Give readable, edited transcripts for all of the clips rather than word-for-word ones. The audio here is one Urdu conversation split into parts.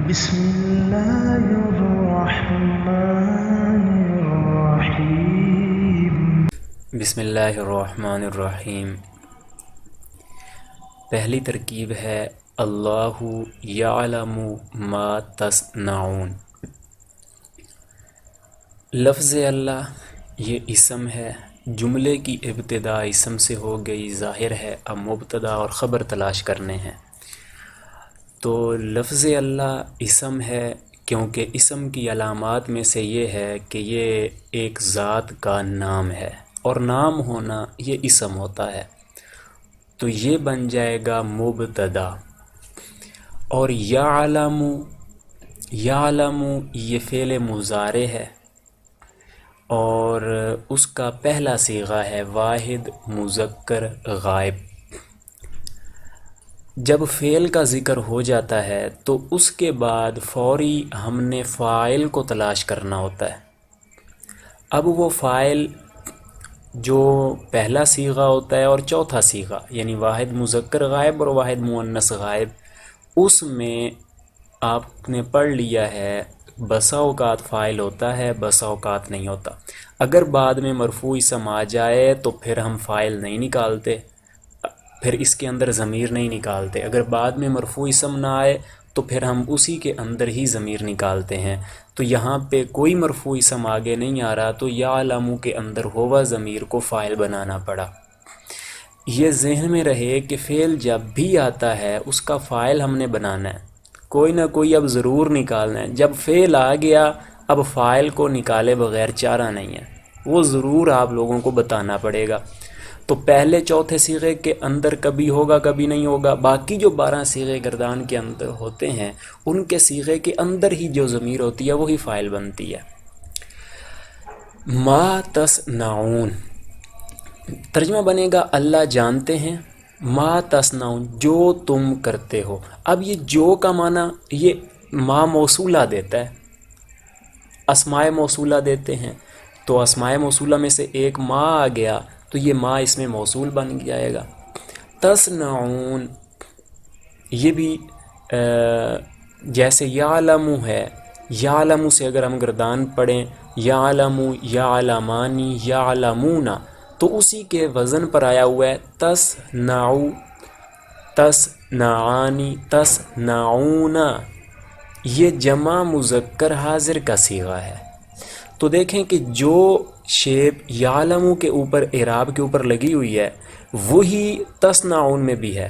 بسم اللہ الرحمن الرحیم۔ بسم اللہ الرحمن الرحیم۔ پہلی ترکیب ہے اللہ یعلم ما تصنعون۔ لفظ اللہ یہ اسم ہے، جملے کی ابتدا اسم سے ہو گئی، ظاہر ہے اب مبتدا اور خبر تلاش کرنے ہیں۔ تو لفظ اللہ اسم ہے کیونکہ اسم کی علامات میں سے یہ ہے کہ یہ ایک ذات کا نام ہے، اور نام ہونا یہ اسم ہوتا ہے، تو یہ بن جائے گا مبتدا۔ اور یعلم یہ فعل مضارع ہے اور اس کا پہلا صیغہ ہے واحد مذکر غائب۔ جب فعل کا ذکر ہو جاتا ہے تو اس کے بعد فوری ہم نے فاعل کو تلاش کرنا ہوتا ہے۔ اب وہ فاعل جو پہلا صیغہ ہوتا ہے اور چوتھا صیغہ، یعنی واحد مذکر غائب اور واحد مؤنث غائب، اس میں آپ نے پڑھ لیا ہے بسا اوقات فاعل ہوتا ہے، بسا اوقات نہیں ہوتا۔ اگر بعد میں مرفوع اسم آ جائے تو پھر ہم فاعل نہیں نکالتے، پھر اس کے اندر ضمیر نہیں نکالتے۔ اگر بعد میں مرفوع اسم نہ آئے تو پھر ہم اسی کے اندر ہی ضمیر نکالتے ہیں۔ تو یہاں پہ کوئی مرفوع اسم آگے نہیں آ رہا تو یعلم کے اندر ہوا ضمیر کو فاعل بنانا پڑا۔ یہ ذہن میں رہے کہ فعل جب بھی آتا ہے اس کا فاعل ہم نے بنانا ہے، کوئی نہ کوئی اب ضرور نکالنا ہے۔ جب فعل آ گیا اب فاعل کو نکالے بغیر چارہ نہیں ہے، وہ ضرور آپ لوگوں کو بتانا پڑے گا۔ تو پہلے چوتھے صیغے کے اندر کبھی ہوگا کبھی نہیں ہوگا، باقی جو 12 صیغے گردان کے اندر ہوتے ہیں ان کے صیغے کے اندر ہی جو ضمیر ہوتی ہے وہی فاعل بنتی ہے۔ ما تصنعون ترجمہ بنے گا اللہ جانتے ہیں، ما تصنعون جو تم کرتے ہو۔ اب یہ جو کا معنی یہ ما موصولہ دیتا ہے، اسماء موصولہ دیتے ہیں، تو اسماء موصولہ میں سے ایک ما آ گیا تو یہ ما اس میں موصول بن جائے گا۔ تصنعون یہ بھی جیسے یعلم ہے، یعلم سے اگر ہم گردان پڑھیں یعلم، یعلمانی، یعلمون، تو اسی کے وزن پر آیا ہوا ہے تصنعو، تصنعانی، تصنعون، یہ جمع مذکر حاضر کا صیغہ ہے۔ تو دیکھیں کہ جو شیپ یعلم کے اوپر اعراب کے اوپر لگی ہوئی ہے وہی تصنعون میں بھی ہے۔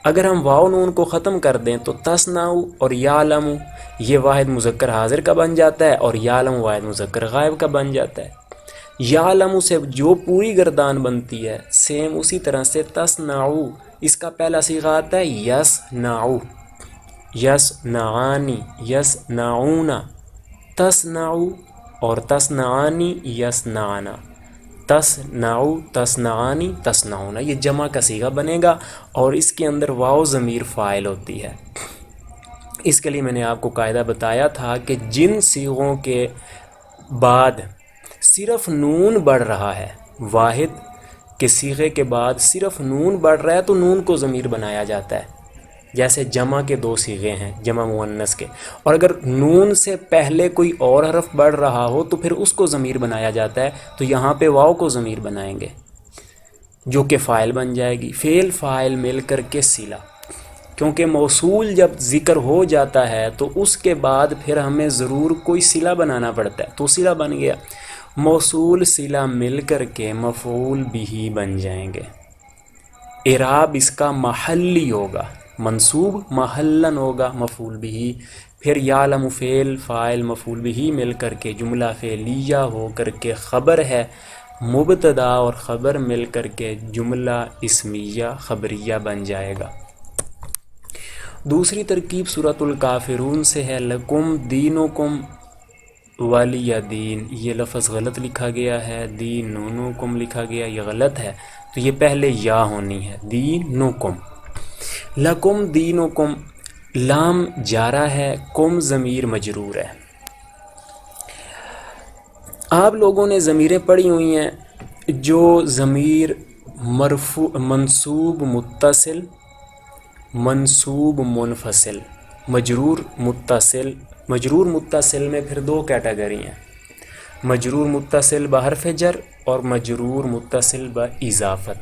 اگر ہم واو نون کو ختم کر دیں تو تصنعو اور یعلم یہ واحد مذکر حاضر کا بن جاتا ہے اور یعلم واحد مذکر غائب کا بن جاتا ہے۔ یعلم سے جو پوری گردان بنتی ہے سیم اسی طرح سے تصنعو اس کا پہلا صیغہ آتا ہے یصنعو، یصنعانی، یصنعون، تصنعو اور تصنعانی، یصنعنا، تصنعو، تصنعانی، تصنعون، یہ جمع کا صیغہ بنے گا اور اس کے اندر واو ضمیر فاعل ہوتی ہے۔ اس کے لیے میں نے آپ کو قاعدہ بتایا تھا کہ جن صیغوں کے بعد صرف نون بڑھ رہا ہے، واحد کے صیغے کے بعد صرف نون بڑھ رہا ہے تو نون کو ضمیر بنایا جاتا ہے۔ جیسے جمع کے 2 صیغے ہیں جمع مؤنث کے، اور اگر نون سے پہلے کوئی اور حرف بڑھ رہا ہو تو پھر اس کو ضمیر بنایا جاتا ہے، تو یہاں پہ واو کو ضمیر بنائیں گے جو کہ فاعل بن جائے گی، فعل فاعل مل کر کے صلہ، کیونکہ موصول جب ذکر ہو جاتا ہے تو اس کے بعد پھر ہمیں ضرور کوئی صلہ بنانا پڑتا ہے، تو صلہ بن گیا، موصول صلہ مل کر کے مفعول بھی بن جائیں گے۔ اعراب اس کا محلی ہوگا، منصوب محلن ہوگا مفعول بھی، پھر یعلم فعل فاعل مفعول بھی مل کر کے جملہ فعلیہ ہو کر کے خبر ہے، مبتدا اور خبر مل کر کے جملہ اسمیہ خبریہ بن جائے گا۔ دوسری ترکیب سورۃ الکافرون سے ہے لکم دینکم ولی دین، یہ لفظ غلط لکھا گیا ہے، دینکم لکھا گیا، یہ غلط ہے، تو یہ پہلے یا ہونی ہے، دینکم، لکم دینکم، لام جارہ ہے، کم ضمیر مجرور ہے۔ آپ لوگوں نے ضمیریں پڑھی ہوئی ہیں جو ضمیر مرفوع، منصوب متصل، منصوب منفصل، مجرور متصل میں پھر دو کیٹیگری ہیں، مجرور متصل بحرف جر اور مجرور متصل باضافت۔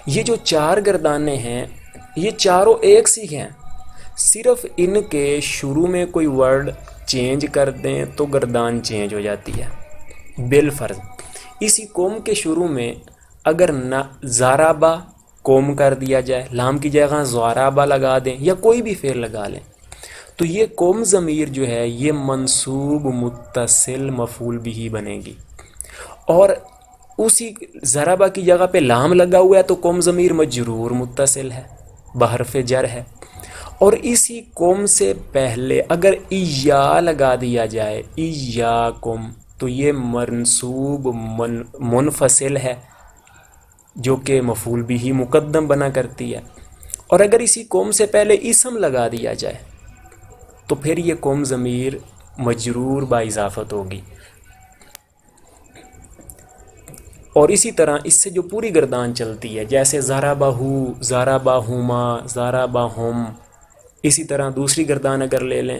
یہ جو چار گردانے ہیں یہ چاروں ایک سی ہیں، صرف ان کے شروع میں کوئی ورڈ چینج کر دیں تو گردان چینج ہو جاتی ہے۔ بالفرض اسی قوم کے شروع میں اگر زارابا قوم کر دیا جائے، لام کی جگہ زارابا لگا دیں یا کوئی بھی فعل لگا لیں، تو یہ قوم ضمیر جو ہے یہ منصوب متصل مفعول بھی بنے گی، اور اسی زارابا کی جگہ پہ لام لگا ہوا ہے تو قوم ضمیر مجرور متصل ہے، بحرف جر ہے۔ اور اسی قوم سے پہلے اگر ایا لگا دیا جائے، ایاکم، تو یہ منصوب منفصل ہے جو کہ مفعول بھی مقدم بنا کرتی ہے۔ اور اگر اسی قوم سے پہلے اسم لگا دیا جائے تو پھر یہ قوم ضمیر مجرور باضافت ہوگی۔ اور اسی طرح اس سے جو پوری گردان چلتی ہے، جیسے ضربہو، ضربہما، ضربہم، اسی طرح دوسری گردان اگر لے لیں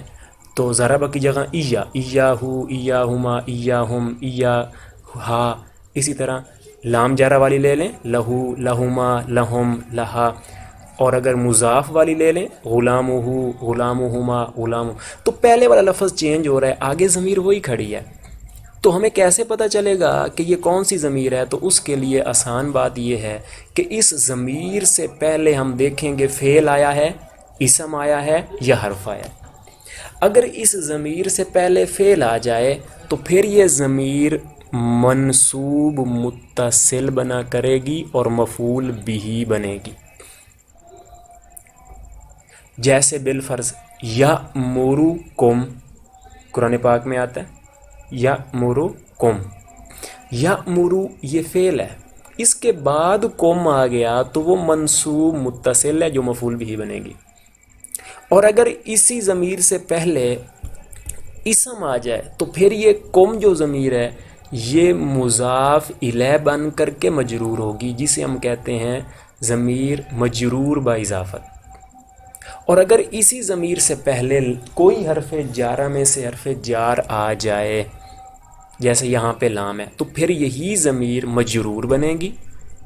تو ضربہ کی جگہ ایا، ایاہو، ایاہما، ایاہم، ایاہا، اسی طرح لام جارہ والی لے لیں، لہو، لہما، لہم، لہا، اور اگر مضاف والی لے لیں غلامہو، غلامہما، غلام، تو پہلے والا لفظ چینج ہو رہا ہے، آگے ضمیر وہی کھڑی ہے، تو ہمیں کیسے پتہ چلے گا کہ یہ کون سی ضمیر ہے؟ تو اس کے لیے آسان بات یہ ہے کہ اس ضمیر سے پہلے ہم دیکھیں گے فعل آیا ہے، اسم آیا ہے یا حرف آیا ہے۔ اگر اس ضمیر سے پہلے فعل آ جائے تو پھر یہ ضمیر منصوب متصل بنا کرے گی اور مفعول بھی بنے گی۔ جیسے بالفرض یأمرکم، قرآن پاک میں آتا ہے یأمرکم، یأمرو یہ فعل ہے، اس کے بعد کم آ گیا تو وہ منصوب متصل ہے جو مفعول بھی بنے گی۔ اور اگر اسی ضمیر سے پہلے اسم آ جائے تو پھر یہ کم جو ضمیر ہے یہ مضاف الیہ بن کر کے مجرور ہوگی، جسے ہم کہتے ہیں ضمیر مجرور باضافت۔ اور اگر اسی ضمیر سے پہلے کوئی حرف جارہ میں سے حرف جار آ جائے، جیسے یہاں پہ لام ہے، تو پھر یہی ضمیر مجرور بنے گی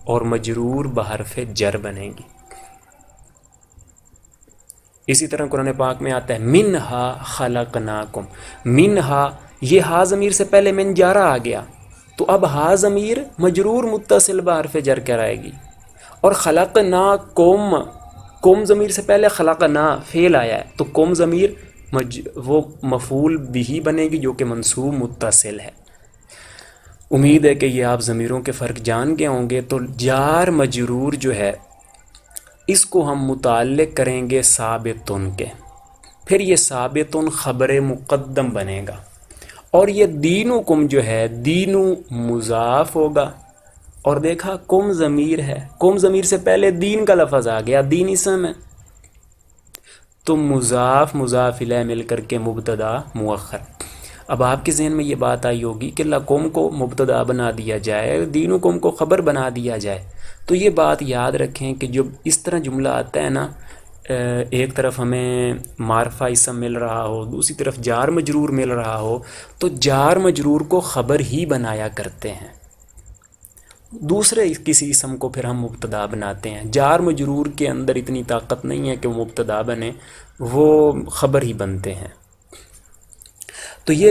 اور مجرور بحرف جر بنے گی۔ اسی طرح قرآن پاک میں آتا ہے منہا خلقناکم، منہا، یہ ہا ضمیر سے پہلے من جارہ آ گیا تو اب ہا ضمیر مجرور متصل بحرف جر کرائے گی، اور خلقناکم، کم ضمیر سے پہلے خلقنا فعل آیا ہے تو کم ضمیر وہ مفعول بھی بنے گی جو کہ منصوب متصل ہے۔ امید ہے کہ یہ آپ ضمیروں کے فرق جان گئے ہوں گے۔ تو جار مجرور جو ہے اس کو ہم متعلق کریں گے ثابتن کے، پھر یہ ثابتن خبر مقدم بنے گا، اور یہ دینکم جو ہے دینو مضاف ہوگا، اور دیکھا کم ضمیر ہے، کم ضمیر سے پہلے دین کا لفظ آ گیا، دین اسم ہے، تو مضاف مضاف الیہ مل کر کے مبتدا مؤخر۔ اب آپ کے ذہن میں یہ بات آئی ہوگی کہ لکم کو مبتدا بنا دیا جائے، دینکم کو خبر بنا دیا جائے، تو یہ بات یاد رکھیں کہ جب اس طرح جملہ آتا ہے نا، ایک طرف ہمیں معرفہ اسم مل رہا ہو، دوسری طرف جار مجرور مل رہا ہو، تو جار مجرور کو خبر ہی بنایا کرتے ہیں، دوسرے کسی اسم کو پھر ہم مبتدا بناتے ہیں۔ جار مجرور کے اندر اتنی طاقت نہیں ہے کہ وہ مبتدا بنے، وہ خبر ہی بنتے ہیں۔ تو یہ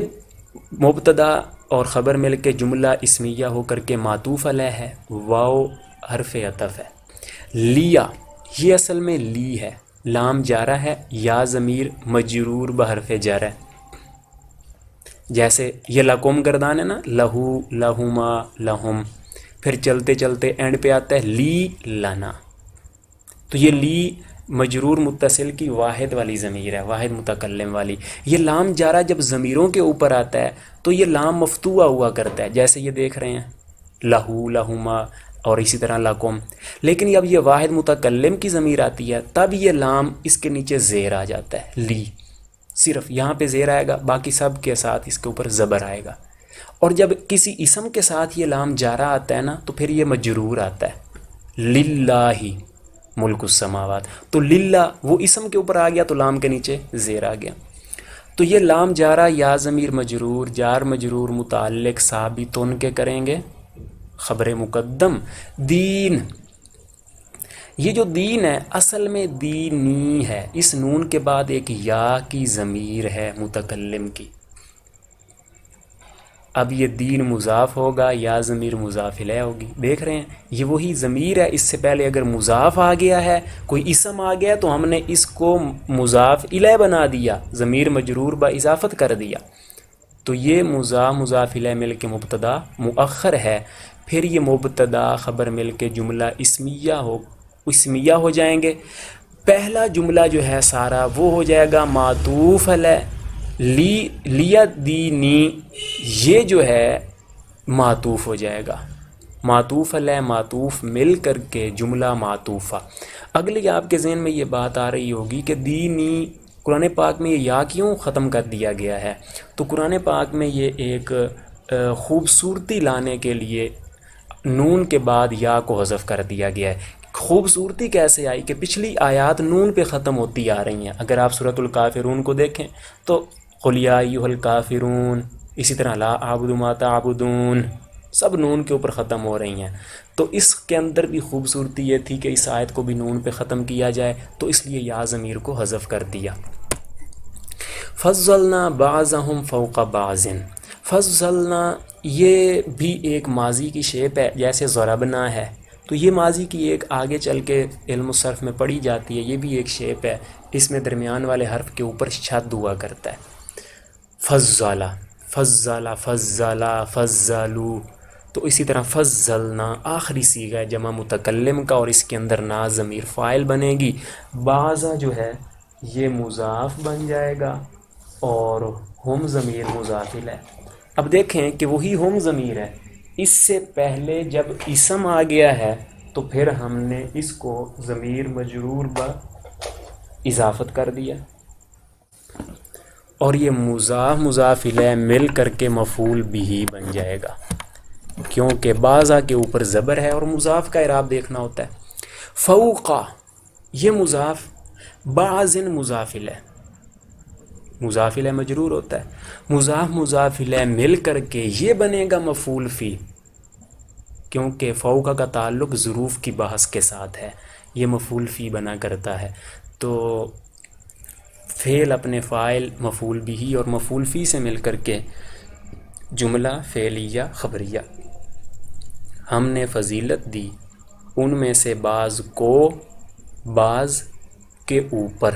مبتدا اور خبر مل کے جملہ اسمیہ ہو کر کے معطوف علیہ ہے، واو حرف عطف ہے۔ لیا، یہ اصل میں لی ہے، لام جارہ ہے، یا ضمیر مجرور بحرف جر ہے، جیسے یہ لکم گردان ہے نا، لہو، لہما، لہم، پھر چلتے چلتے اینڈ پہ آتا ہے لی لنا، تو یہ لی مجرور متصل کی واحد والی ضمیر ہے، واحد متکلم والی۔ یہ لام جارہ جب ضمیروں کے اوپر آتا ہے تو یہ لام مفتوحہ ہوا کرتا ہے، جیسے یہ دیکھ رہے ہیں لہو، لہما، اور اسی طرح لکم۔ لیکن جب یہ واحد متکلم کی ضمیر آتی ہے تب یہ لام اس کے نیچے زیر آ جاتا ہے، لی، صرف یہاں پہ زیر آئے گا، باقی سب کے ساتھ اس کے اوپر زبر آئے گا۔ اور جب کسی اسم کے ساتھ یہ لام جارہ آتا ہے نا تو پھر یہ مجرور آتا ہے، للہ، ملک السماوات، تو للہ وہ اسم کے اوپر آ گیا تو لام کے نیچے زیر آ گیا. تو یہ لام جارہ یا ضمیر مجرور جار مجرور متعلق ثابتن کے کریں گے خبر مقدم دین. یہ جو دین ہے اصل میں دینی ہے، اس نون کے بعد ایک یا کی ضمیر ہے متکلم کی. اب یہ دین مضاف ہوگا یا ضمیر مضاف الیہ ہوگی. دیکھ رہے ہیں یہ وہی ضمیر ہے. اس سے پہلے اگر مضاف آ گیا ہے، کوئی اسم آ گیا تو ہم نے اس کو مضاف الیہ بنا دیا، ضمیر مجرور با اضافت کر دیا. تو یہ مضاف الیہ مل کے مبتدا مؤخر ہے. پھر یہ مبتدا خبر مل کے جملہ اسمیہ ہو جائیں گے. پہلا جملہ جو ہے سارا وہ ہو جائے گا معطوف علیہ لیا دینی، یہ جو ہے معطوف ہو جائے گا. معطوف علیہ معطوف مل کر کے جملہ معطوفہ. اگلی آپ کے ذہن میں یہ بات آ رہی ہوگی کہ دینی قرآن پاک میں یہ یا کیوں ختم کر دیا گیا ہے. تو قرآن پاک میں یہ ایک خوبصورتی لانے کے لیے نون کے بعد یا کو حذف کر دیا گیا ہے. خوبصورتی کیسے آئی کہ پچھلی آیات نون پہ ختم ہوتی آ رہی ہیں. اگر آپ سورۃ الکافرون کو دیکھیں تو قل یا ایھا الکافرون، اسی طرح لا اعبد ما تعبدون، سب نون کے اوپر ختم ہو رہی ہیں. تو اس کے اندر بھی خوبصورتی یہ تھی کہ اس آیت کو بھی نون پہ ختم کیا جائے، تو اس لیے یا ضمیر کو حذف کر دیا. فضلنا بعضهم فوق بعض، فضلنا یہ بھی ایک ماضی کی شیپ ہے جیسے ضربنا ہے. تو یہ ماضی کی ایک آگے چل کے علم الصرف میں پڑھی جاتی ہے، یہ بھی ایک شیپ ہے. اس میں درمیان والے حرف کے اوپر شد ہوا کرتا ہے. فضلہ فضلہ فضلہ فضلو. تو اسی طرح فضلنا آخری صیغہ ہے جمع متکلم کا، اور اس کے اندر نا ضمیر فاعل بنے گی. بعضا جو ہے یہ مضاف بن جائے گا اور ہم ضمیر مضاف الیہ. اب دیکھیں کہ وہی ہم ضمیر ہے، اس سے پہلے جب اسم آ گیا ہے تو پھر ہم نے اس کو ضمیر مجرور با اضافت کر دیا، اور یہ مضاف الیہ مل کر کے مفعول بھی بن جائے گا، کیونکہ بعضا کے اوپر زبر ہے اور مضاف کا اعراب دیکھنا ہوتا ہے. فوقا یہ مضاف، بعض مضاف الیہ، مضاف الیہ مجرور ہوتا ہے. مضاف الیہ مل کر کے یہ بنے گا مفعول فی، کیونکہ فوقا کا تعلق ظروف کی بحث کے ساتھ ہے، یہ مفعول فی بنا کرتا ہے. تو فعل اپنے فاعل مفعول بھی اور مفعول فی سے مل کر کے جملہ فعلیہ خبریہ. ہم نے فضیلت دی ان میں سے بعض کو بعض کے اوپر.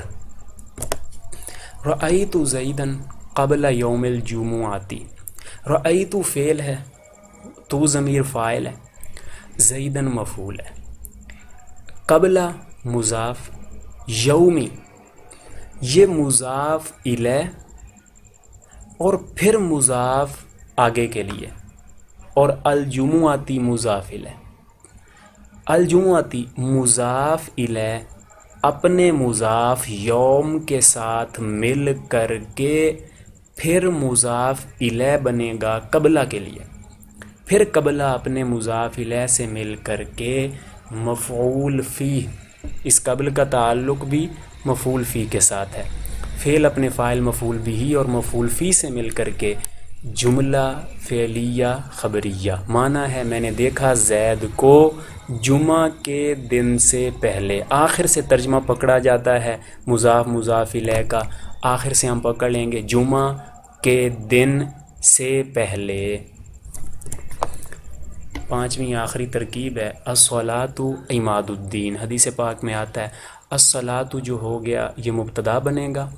رأیت زیدن قبل یوم الجمعہ، رأیت فعل ہے، تو ضمیر فاعل ہے، زیدن مفعول ہے. قبل مضاف، یومی یہ مضاف الیہ اور پھر مضاف آگے کے لیے، اور الجمعاتی مضاف الیہ. الجمعاتی مضاف الیہ اپنے مضاف یوم کے ساتھ مل کر کے پھر مضاف الیہ بنے گا قبلہ کے لیے. پھر قبلہ اپنے مضاف الیہ سے مل کر کے مفعول فی، اس قبل کا تعلق بھی مفعول فی کے ساتھ ہے. فعل اپنے فاعل مفعول بھی اور مفعول فی سے مل کر کے جملہ فعلیہ خبریہ. معنی ہے میں نے دیکھا زید کو جمعہ کے دن سے پہلے. آخر سے ترجمہ پکڑا جاتا ہے مضاف الیہ کا، آخر سے ہم پکڑ لیں گے جمعہ کے دن سے پہلے. پانچویں آخری ترکیب ہے الصلاۃ عماد الدین. حدیث پاک میں آتا ہے الصلاۃ جو ہو گیا یہ مبتدا بنے گا،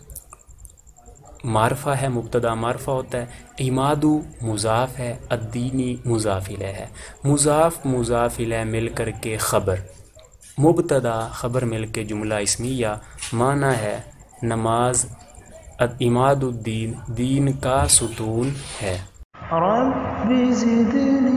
معرفہ ہے، مبتدا معرفہ ہوتا ہے. عماد مضاف ہے، الدینی مضاف الیہ ہے. مضاف الیہ مل کر کے خبر، مبتدا خبر مل کے جملہ اسمیہ. معنی ہے نماز عماد الدین، دین کا ستون ہے. رب زدنی